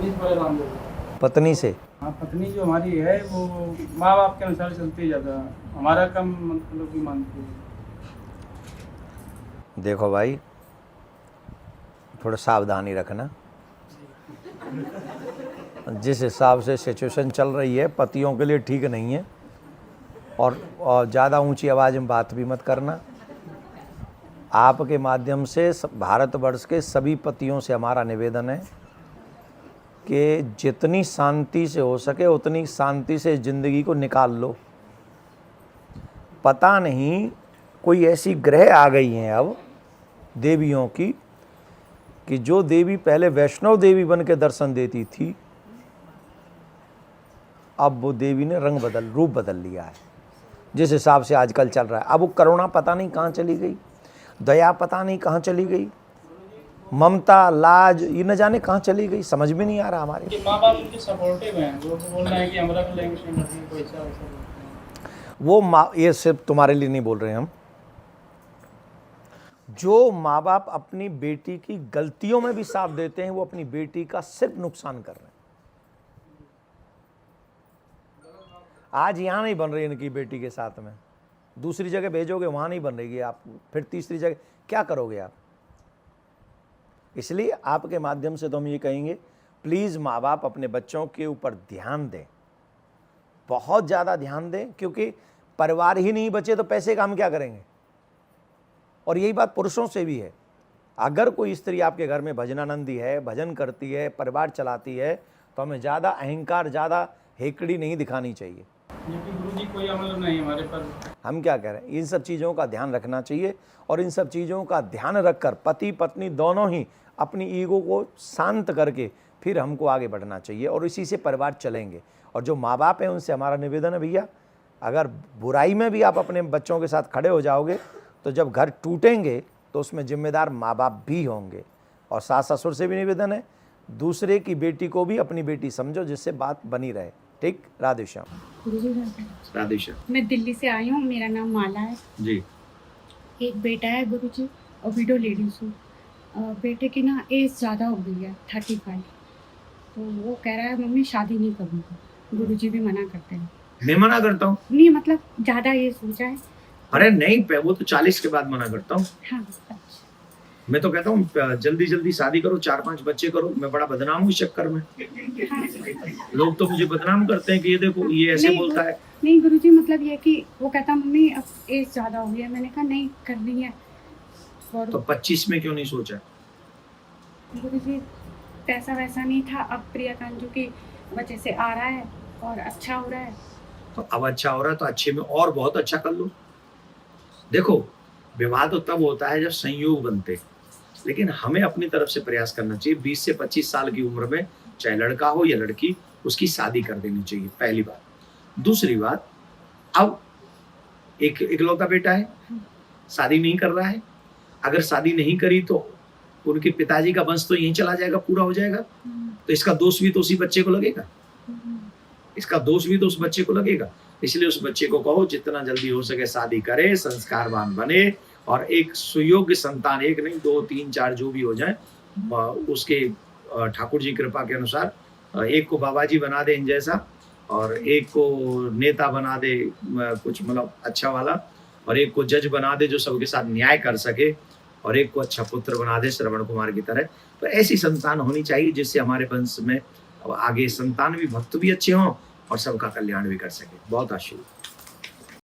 पत्नी से पहले राम बोलो। पत्नी से? हाँ, पत्नी जो हमारी है वो माँ बाप के अनुसार चलती है, ज़्यादा हमारा कम मतलब की मानती है। देखो भाई, थोड़ा सावधानी रखना। जिस हिसाब से सिचुएशन चल रही है पतियों के लिए ठीक नहीं है, और ज़्यादा ऊंची आवाज़ में बात भी मत करना। आपके माध्यम से भारतवर्ष के सभी पतियों से हमारा निवेदन है कि जितनी शांति से हो सके उतनी शांति से ज़िंदगी को निकाल लो। पता नहीं कोई ऐसी ग्रह आ गई हैं अब देवियों की, कि जो देवी पहले वैष्णव देवी बन के दर्शन देती थी, अब वो देवी ने रूप बदल लिया है। जिस हिसाब से आजकल चल रहा है, अब वो करुणा पता नहीं कहाँ चली गई, दया पता नहीं कहाँ चली गई, ममता, लाज, ये न जाने कहाँ चली गई, समझ में नहीं आ रहा हमारे। माँ बाप उनके सपोर्टिव हैं, वो बोल रहे हैं कि हम रख लेंगे, पैसा वैसा। वो ये सिर्फ तुम्हारे लिए नहीं बोल रहे हैं हम। जो माँ बाप अपनी बेटी की गलतियों में भी साथ देते हैं, वो अपनी बेटी का सिर्फ नुकसान कर रहे हैं। आज यहाँ नहीं बन रही इनकी बेटी के साथ में, दूसरी जगह भेजोगे वहाँ नहीं बन रही आप, फिर तीसरी जगह क्या करोगे आप? इसलिए आपके माध्यम से तो हम ये कहेंगे, प्लीज़ माँ बाप अपने बच्चों के ऊपर ध्यान दें, बहुत ज़्यादा ध्यान दें, क्योंकि परिवार ही नहीं बचे तो पैसे का हम क्या करेंगे। और यही बात पुरुषों से भी है। अगर कोई स्त्री आपके घर में भजनानंदी है, भजन करती है, परिवार चलाती है, तो हमें ज़्यादा अहंकार, ज़्यादा हेकड़ी नहीं दिखानी चाहिए। गुरुजी कोई अमल नहीं हमारे पर। हम क्या कह रहे हैं, इन सब चीज़ों का ध्यान रखना चाहिए, और इन सब चीज़ों का ध्यान रखकर पति पत्नी दोनों ही अपनी ईगो को शांत करके फिर हमको आगे बढ़ना चाहिए, और इसी से परिवार चलेंगे। और जो माँ बाप हैं उनसे हमारा निवेदन है, भैया अगर बुराई में भी आप अपने बच्चों के साथ खड़े हो जाओगे तो जब घर टूटेंगे तो उसमें जिम्मेदार माँ बाप भी होंगे। और सास ससुर से भी निवेदन है, दूसरे की बेटी को भी अपनी बेटी समझो, जिससे बात बनी रहे। ठीक, राधे श्याम। राधे श्याम। मैं दिल्ली से आई हूँ, मेरा नाम माला है जी। एक बेटा है गुरुजी, और विडो लेडीज हूँ। बेटे की ना एज ज़्यादा हो गई है, 35। तो वो कह रहा है मम्मी शादी नहीं करूँगा। गुरुजी भी मना करते हैं। मैं मना करता हूँ? नहीं, मतलब ज़्यादा एज हो जाए। अरे नहीं, वो तो 40 के बाद मना करता हूँ। हाँ, अच्छा। मैं तो कहता हूँ जल्दी जल्दी शादी करो, 4-5 बच्चे करो। मैं बड़ा बदनाम हूँ इस चक्कर में। हाँ। लोग तो मुझे बदनाम करते हैं कि ये देखो ये ऐसे बोलता है। नहीं गुरुजी, मतलब ये कि वो कहता मम्मी अब एज ज़्यादा हो गई है। मैंने कहा नहीं करनी है। और तो 25 में क्यों नहीं सोचा? गुरुजी पैसा वैसा नहीं था, अब प्रिया कांजू की वजह से आ रहा है और अच्छा हो रहा है। तो अब अच्छा हो रहा है तो अच्छे में और बहुत अच्छा कर लो। देखो, विवाह तो तब होता है जब संयोग बनते, लेकिन हमें अपनी तरफ से प्रयास करना चाहिए। 20 से 25 साल की उम्र में चाहे लड़का हो या लड़की, उसकी शादी कर देनी चाहिए, पहली बात। दूसरी बात, अब एक इकलौता बेटा है, शादी नहीं कर रहा है। अगर शादी नहीं करी तो उनके पिताजी का वंश तो यहीं चला जाएगा, पूरा हो जाएगा। तो इसका दोष भी तो उसी बच्चे को लगेगा, इसका दोष भी तो उस बच्चे को लगेगा। इसलिए उस बच्चे को कहो जितना जल्दी हो सके शादी करे, संस्कारवान बने, और एक सुयोग्य संतान, एक नहीं 2, 3, 4 जो भी हो जाए, उसके ठाकुर जी कृपा के अनुसार एक को बाबा जी बना दे इन जैसा, और एक को नेता बना दे कुछ मतलब अच्छा वाला, और एक को जज बना दे जो सबके साथ न्याय कर सके, और एक को अच्छा पुत्र बना दे श्रवण कुमार की तरह। तो ऐसी संतान होनी चाहिए जिससे हमारे वंश में आगे संतान भी, भक्त भी अच्छे हों और सबका कल्याण भी कर सके। बहुत आशीर्वाद।